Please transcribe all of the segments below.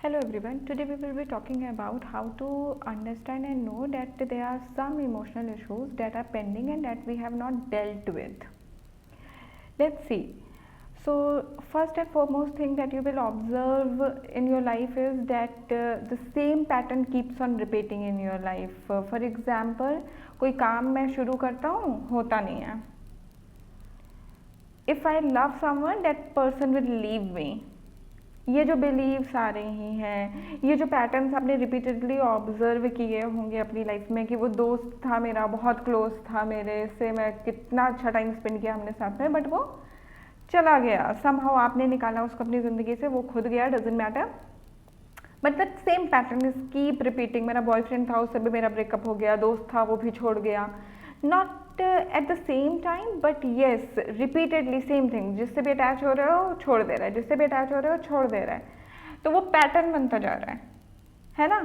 Hello everyone, today we will be talking about how to understand and know that there are some emotional issues that are pending and that we have not dealt with. Let's see. So, first and foremost thing that you will observe in your life is that the same pattern keeps on repeating in your life. For example, कोई काम मैं शुरू करता हूँ होता नहीं है. If I love someone, that person will leave me. ये जो बिलीव्स आ रही हैं, ये जो पैटर्न्स आपने रिपीटेडली ऑब्जर्व किए होंगे अपनी लाइफ में कि वो दोस्त था मेरा, बहुत क्लोज था मेरे से, मैं कितना अच्छा टाइम स्पेंड किया हमने साथ में, बट वो चला गया. समहाउ आपने निकाला उसको अपनी ज़िंदगी से, वो खुद गया, doesn't matter. But that same pattern is keep repeating. मेरा बॉयफ्रेंड था, उससे भी मेरा ब्रेकअप हो गया, दोस्त था वो भी छोड़ गया. Not at the same time but yes repeatedly same thing. जिससे भी अटैच हो रहे हो छोड़ दे रहा है, जिससे भी अटैच हो रहे हो छोड़ दे रहा है. तो वो पैटर्न बनता जा रहा है ना.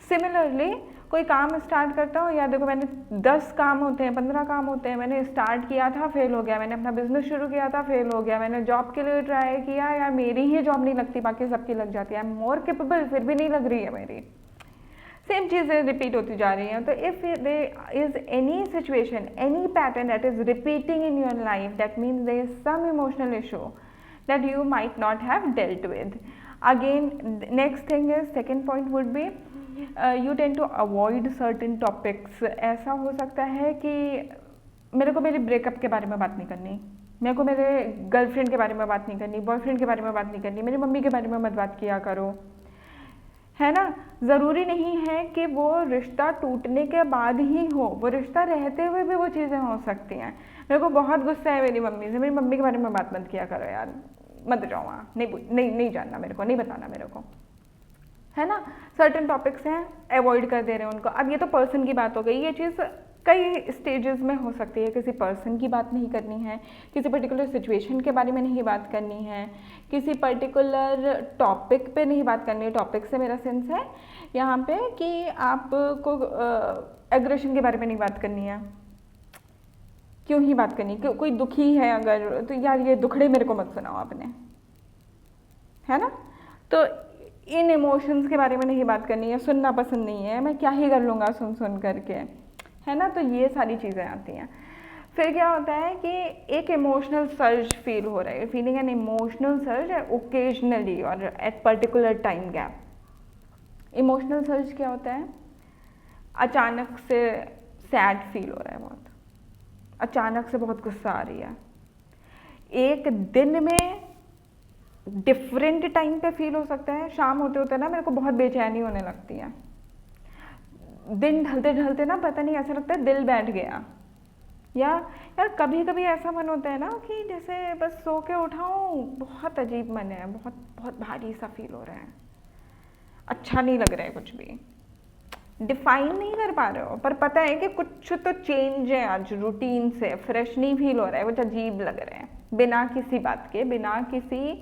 सिमिलरली कोई काम स्टार्ट करता हूँ, या देखो मैंने 10 काम होते हैं, 15 काम होते हैं, मैंने स्टार्ट किया था फेल हो गया, मैंने अपना बिजनेस शुरू किया था फेल हो गया, मैंने जॉब के लिए ट्राई किया, यार मेरी ही जॉब नहीं लगती, बाकी सबकी लग जाती है, आई एम मोर केपेबल, फिर भी नहीं लग रही है मेरी. सेम चीज़ें रिपीट होती जा रही हैं. तो if there is any situation, any pattern that is repeating in your life, that means there is some emotional issue that you might not have dealt with. Again, next thing is, second point would be you tend to avoid certain topics. ऐसा हो सकता है कि मेरे को मेरे breakup के बारे में बात नहीं करनी, मेरे को मेरे गर्लफ्रेंड के बारे में बात नहीं करनी, बॉयफ्रेंड के बारे में बात नहीं करनी, मेरी मम्मी के बारे में मत बात किया करो, है ना. ज़रूरी नहीं है कि वो रिश्ता टूटने के बाद ही हो, वो रिश्ता रहते हुए भी वो चीज़ें हो सकती हैं. मेरे को बहुत गुस्सा है मेरी मम्मी से, मेरी मम्मी के बारे में बात मत किया करो यार, मत जाओ वहाँ, नहीं जानना मेरे को, नहीं बताना मेरे को, है ना. सर्टेन टॉपिक्स हैं, अवॉइड कर दे रहे हैं उनको. अब ये तो पर्सन की बात हो गई. ये चीज़ कई स्टेजेस में हो सकती है. किसी पर्सन की बात नहीं करनी है, किसी पर्टिकुलर सिचुएशन के बारे में नहीं बात करनी है, किसी पर्टिकुलर टॉपिक पे नहीं बात करनी है. टॉपिक से मेरा सेंस है यहाँ पे कि आपको एग्रेशन के बारे में नहीं बात करनी है. क्यों ही बात करनी, कोई दुखी है अगर, तो यार ये दुखड़े मेरे को मत सुनाओ आपने, है ना. तो इन इमोशंस के बारे में नहीं बात करनी है, सुनना पसंद नहीं है, मैं क्या ही कर लूँगा सुन करके, है ना. तो ये सारी चीज़ें आती हैं. फिर क्या होता है कि एक इमोशनल सर्ज फील हो रहा है, feeling an emotional surge occasionally और at particular time gap. Emotional surge क्या होता है? अचानक से सैड फील हो रहा है, बहुत अचानक से बहुत गुस्सा आ रही है, एक दिन में डिफरेंट टाइम पे फील हो सकता है. शाम होते होते ना मेरे को बहुत बेचैनी होने लगती है, दिन ढलते ढलते ना पता नहीं ऐसा लगता है दिल बैठ गया. या यार कभी कभी ऐसा मन होता है ना कि जैसे बस सो के उठाऊं, बहुत अजीब मन है, बहुत बहुत भारी सा फील हो रहा है, अच्छा नहीं लग रहा है, कुछ भी डिफाइन नहीं कर पा रहे हो, पर पता है कि कुछ तो चेंज है, आज रूटीन से फ्रेश नहीं फील हो रहा है, कुछ अजीब लग रहा है, बिना किसी बात के, बिना किसी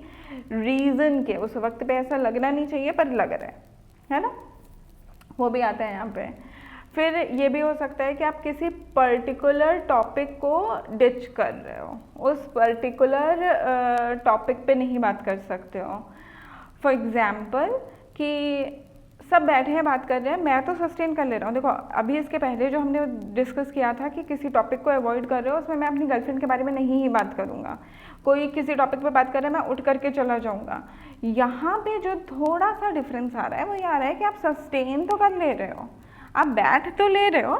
रीज़न के. उस वक्त पे ऐसा लगना नहीं चाहिए पर लग रहा है ना. वो भी आता है यहाँ पे. फिर ये भी हो सकता है कि आप किसी पर्टिकुलर टॉपिक को डिच कर रहे हो, उस पर्टिकुलर टॉपिक पे नहीं बात कर सकते हो. फॉर एग्जाम्पल कि सब बैठे हैं बात कर रहे हैं, मैं तो सस्टेन कर ले रहा हूँ. देखो अभी इसके पहले जो हमने डिस्कस किया था कि किसी टॉपिक को अवॉइड कर रहे हो, उसमें मैं अपनी गर्लफ्रेंड के बारे में नहीं ही बात करूँगा. कोई किसी टॉपिक पे बात कर रहा है, मैं उठ करके चला जाऊँगा. यहाँ पे जो थोड़ा सा डिफरेंस आ रहा है वो ये आ रहा है कि आप सस्टेन तो कर ले रहे हो, आप बैठ तो ले रहे हो,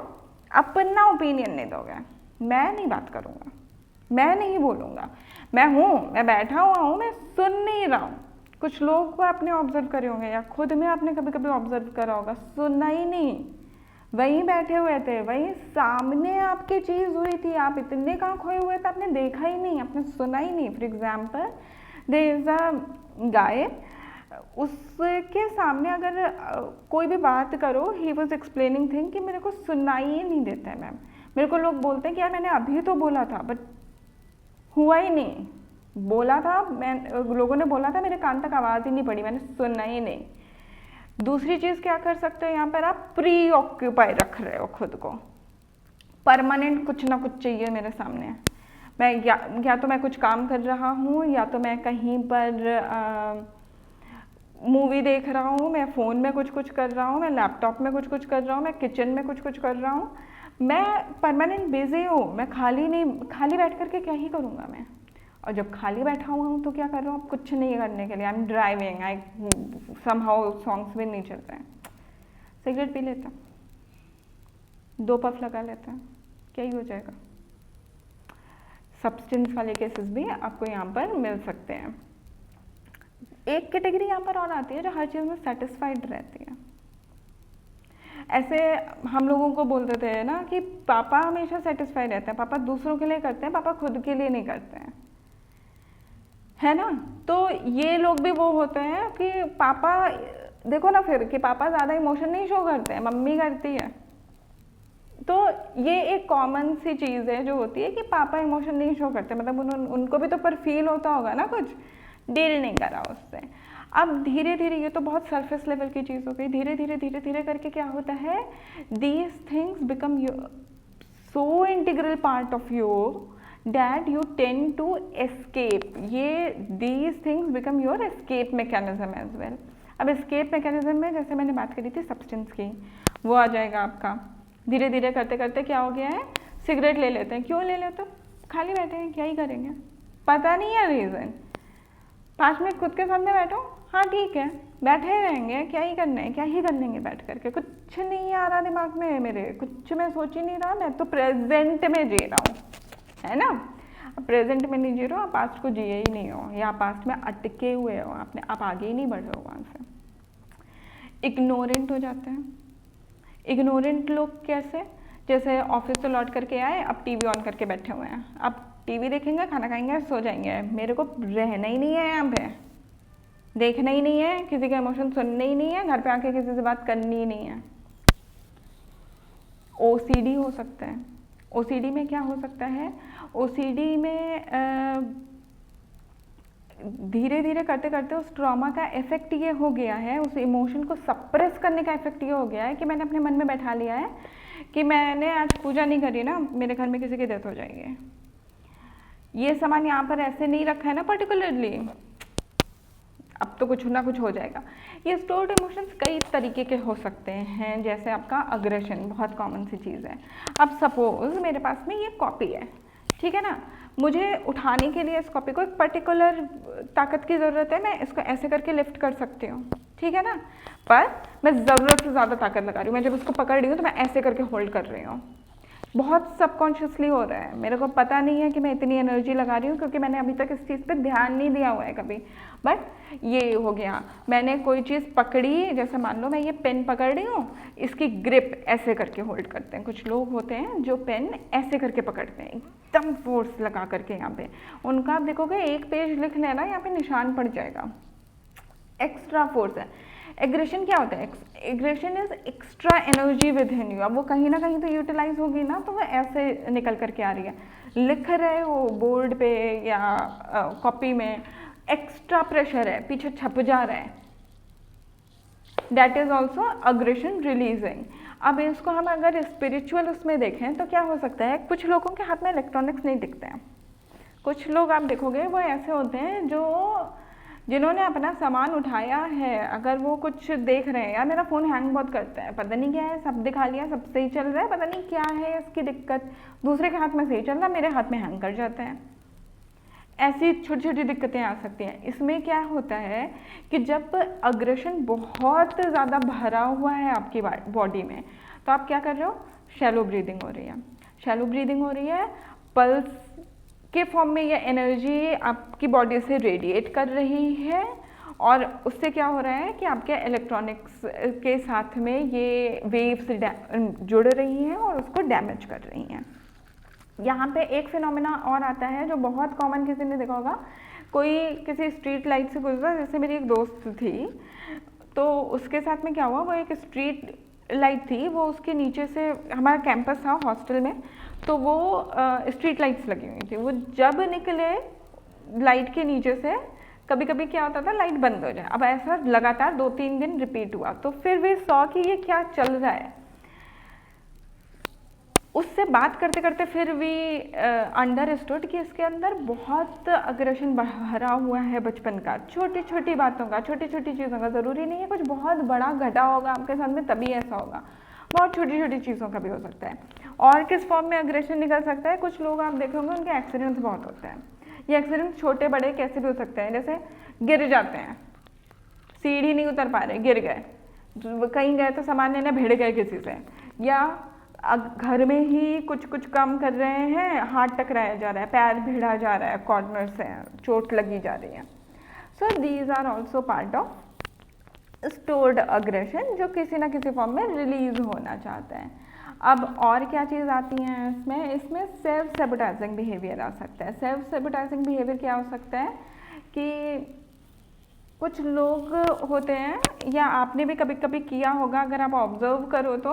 अपना ओपिनियन नहीं दोगे. मैं नहीं बात करूँगा, मैं नहीं बोलूँगा, मैं बैठा हुआ हूँ, मैं सुन नहीं रहा हूँ. कुछ लोग को आपने ऑब्जर्व करे होंगे या खुद में आपने कभी कभी ऑब्जर्व करा होगा, सुनना ही नहीं, वहीं बैठे हुए थे, वहीं सामने आपकी चीज़ हुई थी, आप इतने कहाँ खोए हुए थे, आपने देखा ही नहीं, आपने सुना ही नहीं. For example there is a guy, उसके सामने अगर कोई भी बात करो, ही वॉज एक्सप्लेनिंग थिंग कि मेरे को सुनाई ही नहीं देता है मैम. मेरे को लोग बोलते हैं कि यार मैंने अभी तो बोला था, बट हुआ ही नहीं. बोला था, मैं लोगों ने बोला था, मेरे कान तक आवाज़ ही नहीं पड़ी, मैंने सुना ही नहीं. दूसरी चीज़ क्या कर सकते हो, यहाँ पर आप प्री ऑक्यूपाई रख रहे हो खुद को, परमानेंट कुछ ना कुछ चाहिए मेरे सामने. मैं या तो मैं कुछ काम कर रहा हूँ, या तो मैं कहीं पर मूवी देख रहा हूँ, मैं फ़ोन में कुछ कुछ कर रहा हूँ, मैं लैपटॉप में कुछ कुछ कर रहा हूँ, मैं किचन में कुछ कुछ कर रहा हूँ, मैं परमानेंट बिजी हूँ। मैं खाली नहीं, खाली बैठ करके क्या ही करूँगा मैं। और जब खाली बैठा हुआ हूँ तो क्या कर रहा हूँ, कुछ नहीं करने के लिए। I am driving, I somehow songs भी नहीं चल रहे हैं, सिगरेट पी लेता, 2 पफ लगा लेता, क्या ही हो जाएगा। सब्सटेंस वाले केसेस भी आपको यहाँ पर मिल सकते हैं। एक कैटेगरी यहाँ पर और आती है जो हर चीज़ में सेटिस्फाइड रहती है। ऐसे हम लोगों को बोलते थे ना कि पापा हमेशा सेटिस्फाइड रहते हैं, पापा दूसरों के लिए करते हैं, पापा खुद के लिए नहीं करते हैं, है ना। तो ये लोग भी वो होते हैं कि पापा, देखो ना फिर, कि पापा ज़्यादा इमोशन नहीं शो करते हैं, मम्मी करती है। तो ये एक कॉमन सी चीज़ है जो होती है कि पापा इमोशन नहीं शो करते, मतलब उनको भी तो पर फील होता होगा ना, कुछ डील नहीं करा उससे। अब धीरे धीरे, ये तो बहुत सरफेस लेवल की चीज़ हो गई, धीरे धीरे करके क्या होता है, these things become so integral part of you that you tend to escape, ये these things become your escape mechanism as well। अब escape mechanism में जैसे मैंने बात करी थी सब्सटेंस की, वो आ जाएगा आपका। धीरे धीरे करते करते क्या हो गया है, सिगरेट ले लेते हैं। क्यों ले लेते हो, खाली बैठे हैं, क्या ही करेंगे, पता नहीं है रीज़न। 5 मिनट खुद के सामने बैठो, हाँ ठीक है, बैठे रहेंगे, क्या ही करना है, क्या ही कर लेंगे बैठ करके, कुछ नहीं आ रहा दिमाग में मेरे, कुछ मैं सोच ही नहीं रहा, मैं तो प्रेजेंट में जी रहा हूँ, है ना। प्रेजेंट में नहीं जी रहे हो, आप पास्ट को जिए ही नहीं हो, या पास्ट में अटके हुए हो, आप आगे ही नहीं बढ़ रहे हो वहाँ से। इग्नोरेंट हो जाते हैं। इग्नोरेंट लोग कैसे, जैसे ऑफिस से लौट करके आए, अब टीवी ऑन करके बैठे हुए हैं, अब टीवी देखेंगे, खाना खाएंगे, सो जाएंगे, मेरे को रहना ही नहीं है यहाँ पे, देखना ही नहीं है, किसी का इमोशन सुनना ही नहीं है, घर पे आके किसी से बात करनी ही नहीं है। ओसीडी हो सकता है। ओसीडी में क्या हो सकता है, ओसीडी में धीरे धीरे करते करते उस ट्रॉमा का इफेक्ट ये हो गया है, उस इमोशन को सप्रेस करने का इफेक्ट ये हो गया है कि मैंने अपने मन में बैठा लिया है कि मैंने आज पूजा नहीं करी ना, मेरे घर में किसी की डेथ हो जाएगी। ये सामान यहाँ पर ऐसे नहीं रखा है ना पर्टिकुलरली, अब तो कुछ ना कुछ हो जाएगा। ये स्टोर्ड इमोशंस कई तरीके के हो सकते हैं, जैसे आपका अग्रेशन, बहुत कॉमन सी चीज़ है। अब सपोज मेरे पास में ये कॉपी है, ठीक है ना, मुझे उठाने के लिए इस कॉपी को एक पर्टिकुलर ताकत की ज़रूरत है, मैं इसको ऐसे करके लिफ्ट कर सकती हूँ, ठीक है ना, पर मैं ज़रूरत से ज़्यादा ताकत लगा रही हूँ। मैं जब उसको पकड़ रही हूँ तो मैं ऐसे करके होल्ड कर रही हूँ, बहुत सबकॉन्शियसली हो रहा है, मेरे को पता नहीं है कि मैं इतनी एनर्जी लगा रही हूँ, क्योंकि मैंने अभी तक इस चीज़ पे ध्यान नहीं दिया हुआ है कभी। बट ये हो गया, मैंने कोई चीज़ पकड़ी, जैसे मान लो मैं ये पेन पकड़ रही हूँ, इसकी ग्रिप ऐसे करके होल्ड करते हैं। कुछ लोग होते हैं जो पेन ऐसे करके पकड़ते हैं, एकदम फोर्स लगा करके। यहाँ पे उनका आप देखोगे, एक पेज लिख लेना, यहाँ पे निशान पड़ जाएगा, एक्स्ट्रा फोर्स है। एग्रेशन क्या होता है, aggression is extra energy with in you. अब वो कहीं ना कहीं तो यूटिलाइज होगी ना, तो वो ऐसे निकल करके आ रही है। लिख रहे हो बोर्ड पे या कॉपी में, एक्स्ट्रा प्रेशर है, पीछे छप जा रहा है, that is also aggression releasing. अब इसको हम अगर स्पिरिचुअल उसमें देखें तो क्या हो सकता है, कुछ लोगों के हाथ में इलेक्ट्रॉनिक्स नहीं दिखते हैं। कुछ लोग आप देखोगे वो ऐसे होते हैं जो जिन्होंने अपना सामान उठाया है, अगर वो कुछ देख रहे हैं, यार मेरा फ़ोन हैंग बहुत करता है, पता नहीं क्या है, सब दिखा लिया, सब सही चल रहा है, पता नहीं क्या है इसकी दिक्कत, दूसरे के हाथ में सही चल रहा है, मेरे हाथ में हैंग कर जाता है। ऐसी छोटी छोटी दिक्कतें आ सकती हैं। इसमें क्या होता है कि जब अग्रेशन बहुत ज़्यादा भरा हुआ है आपकी बॉडी में, तो आप क्या कर रहे हो, शैलो ब्रीदिंग हो रही है, शैलो ब्रीदिंग हो रही है, पल्स के फॉर्म में ये एनर्जी आपकी बॉडी से रेडिएट कर रही है, और उससे क्या हो रहा है कि आपके इलेक्ट्रॉनिक्स के साथ में ये वेव्स जुड़ रही हैं और उसको डैमेज कर रही हैं। यहाँ पे एक फिनोमेना और आता है जो बहुत कॉमन, किसी ने देखा होगा, कोई किसी स्ट्रीट लाइट से गुजरा, जैसे मेरी एक दोस्त थी, तो उसके साथ में क्या हुआ, वो एक स्ट्रीट लाइट थी, वो उसके नीचे से, हमारा कैंपस था हॉस्टल में, तो वो स्ट्रीट लाइट्स लगी हुई थी, वो जब निकले लाइट के नीचे से, कभी कभी क्या होता था लाइट बंद हो जाए। अब ऐसा लगातार 2-3 दिन रिपीट हुआ, तो फिर वे सॉ कि ये क्या चल रहा है। उससे बात करते करते फिर भी अंडरस्टूड कि इसके अंदर बहुत अग्रेशन भरा हुआ है बचपन का, छोटी छोटी बातों का, छोटी छोटी चीज़ों का। ज़रूरी नहीं है कुछ बहुत बड़ा घटा होगा आपके साथ में तभी ऐसा होगा, बहुत छोटी छोटी चीज़ों का भी हो सकता है। और किस फॉर्म में अग्रेशन निकल सकता है, कुछ लोग आप देखेंगे उनके एक्सीडेंट्स बहुत होते हैं। ये एक्सीडेंट्स छोटे बड़े कैसे भी हो सकते हैं, जैसे गिर जाते हैं, सीढ़ी नहीं उतर पा रहे, गिर गए, कहीं गए तो सामान लेने भिड़ गए किसी से, या घर में ही कुछ कुछ काम कर रहे हैं, हाथ टकराया जा रहा है, पैर भिड़ा जा रहा है, कॉर्नर से चोट लगी जा रही है। So these are also part of stored aggression जो किसी ना किसी फॉर्म में रिलीज होना चाहते हैं। अब और क्या चीज़ आती है इसमें सेल्फ सेबोटाइजिंग बिहेवियर आ सकता है। सेल्फ सेबोटाइजिंग बिहेवियर क्या हो सकता है कि कुछ लोग होते हैं, या आपने भी कभी कभी किया होगा, अगर आप ऑब्जर्व करो तो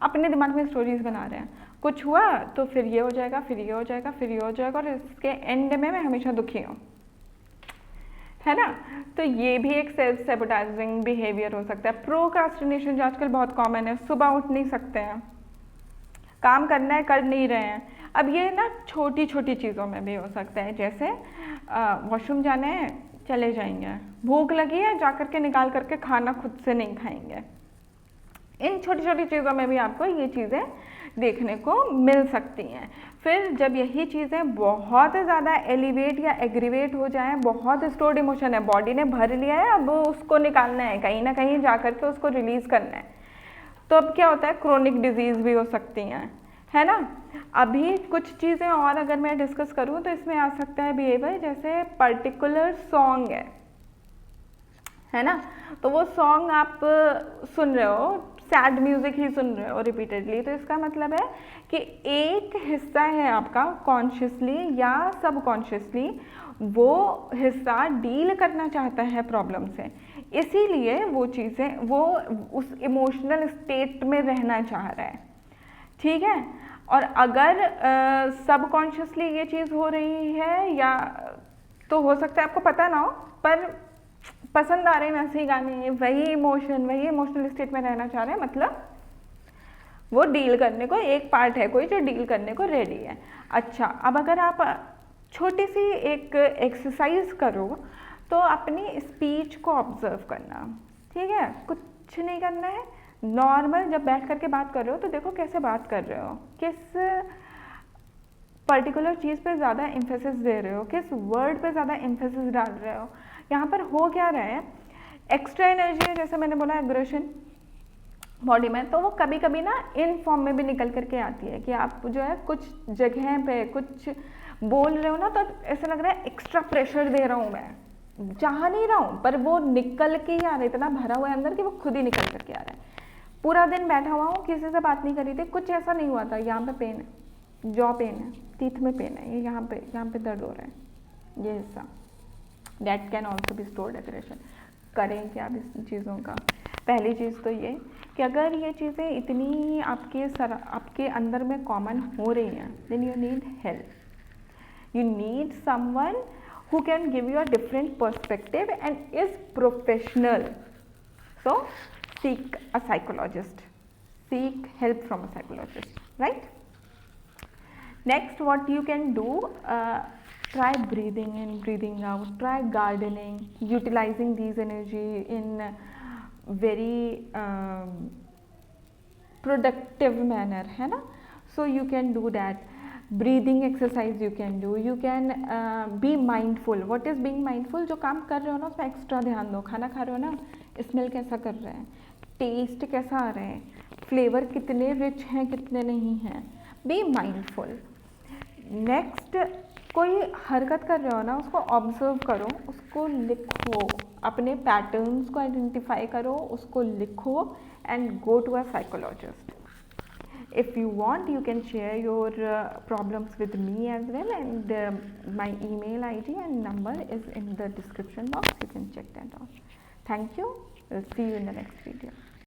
अपने दिमाग में स्टोरीज बना रहे हैं, कुछ हुआ तो फिर ये हो जाएगा, फिर ये हो जाएगा, फिर ये हो जाएगा, और इसके एंड में मैं हमेशा दुखी हूँ, है ना। तो ये भी एक सेल्फ सेबोटाइजिंग बिहेवियर हो सकता है। प्रोक्रास्टिनेशन जो आजकल बहुत कॉमन है, सुबह उठ नहीं सकते हैं, काम करना है कर नहीं रहे हैं। अब ये ना छोटी छोटी चीज़ों में भी हो सकता है, जैसे वॉशरूम जाना है चले जाएंगे, भूख लगी है जा करके निकाल करके खाना खुद से नहीं खाएंगे। इन छोटी छोटी चीज़ों में भी आपको ये चीज़ें देखने को मिल सकती हैं। फिर जब यही चीज़ें बहुत ज़्यादा एलिवेट या एग्रीवेट हो जाएं, बहुत स्टोर्ड इमोशन है, बॉडी ने भर लिया है, अब उसको निकालना है, कहीं ना कहीं जा करके उसको रिलीज़ करना है, तो अब क्या होता है, क्रोनिक डिजीज़ भी हो सकती हैं, है ना। अभी कुछ चीज़ें और अगर मैं डिस्कस करूँ तो इसमें आ सकता है बिहेवियर, जैसे पर्टिकुलर सॉन्ग है ना, तो वो सॉन्ग आप सुन रहे हो, सैड म्यूजिक ही सुन रहे हो रिपीटेडली, तो इसका मतलब है कि एक हिस्सा है आपका कॉन्शियसली या सबकॉन्शियसली, वो हिस्सा डील करना चाहता है प्रॉब्लम से, इसीलिए वो चीज़ें, वो उस इमोशनल स्टेट में रहना चाह रहा है, ठीक है। और अगर सबकॉन्शियसली ये चीज़ हो रही है, या तो हो सकता है आपको पता ना हो, पर पसंद आ रहे हैं वैसे ही गाने, वही इमोशन, वही इमोशनल स्टेट में रहना चाह रहे हैं, मतलब वो डील करने को एक पार्ट है कोई जो डील करने को रेडी है। अच्छा, अब अगर आप छोटी सी एक एक्सरसाइज करो तो अपनी स्पीच को ऑब्जर्व करना, ठीक है, कुछ नहीं करना है, नॉर्मल जब बैठ करके बात कर रहे हो तो देखो कैसे बात कर रहे हो, किस पर्टिकुलर चीज़ पे ज़्यादा एम्फेसिस दे रहे हो, किस वर्ड पे ज़्यादा एम्फेसिस डाल रहे हो, यहाँ पर हो क्या रहा है। एक्स्ट्रा एनर्जी है, जैसे मैंने बोला एग्रेशन बॉडी में, तो वो कभी कभी ना इन फॉर्म में भी निकल करके आती है कि आप जो है कुछ जगह पे कुछ बोल रहे हो ना, तो ऐसा लग रहा है एक्स्ट्रा प्रेशर दे रहा हूँ, मैं चाह नहीं रहा हूँ, पर वो निकल के ही आ रहा है, इतना भरा हुआ है अंदर कि वो खुद ही निकल करके आ रहा है। पूरा दिन बैठा हुआ हूँ, किसी से बात नहीं करी थी, कुछ ऐसा नहीं हुआ था, यहाँ पे पेन है, जॉ पेन है, टीथ में पेन है, ये यहाँ पे दर्द हो रहा है, ये हिस्सा, that can also be stored aggression. करें क्या अब इस चीज़ों का। पहली चीज़ तो ये कि अगर ये चीज़ें इतनी आपके अंदर में कॉमन हो रही हैं, then you need help, you need someone who can give you a different perspective and is professional. So seek a psychologist, seek help from a psychologist, right? Next, what you can do, try breathing in, breathing out, try gardening, utilizing these energy in very productive manner, है ना. So you can do that. Breathing exercise you can do. You can be mindful. What is being mindful? जो काम कर रहे हो ना उसमें extra ध्यान दो. खाना खा रहे हो ना, स्मेल कैसा कर रहे हैं, टेस्ट कैसा आ रहे हैं, फ्लेवर कितने रिच हैं कितने नहीं हैं. Be mindful. नेक्स्ट, कोई हरकत कर रहे हो ना उसको ऑब्जर्व करो, उसको लिखो, अपने पैटर्न्स को आइडेंटिफाई करो, उसको लिखो and go to a psychologist. If you want, you can share your problems with me as well, and my email ID and number is in the description box. You can check that out. Thank you. We'll see you in the next video.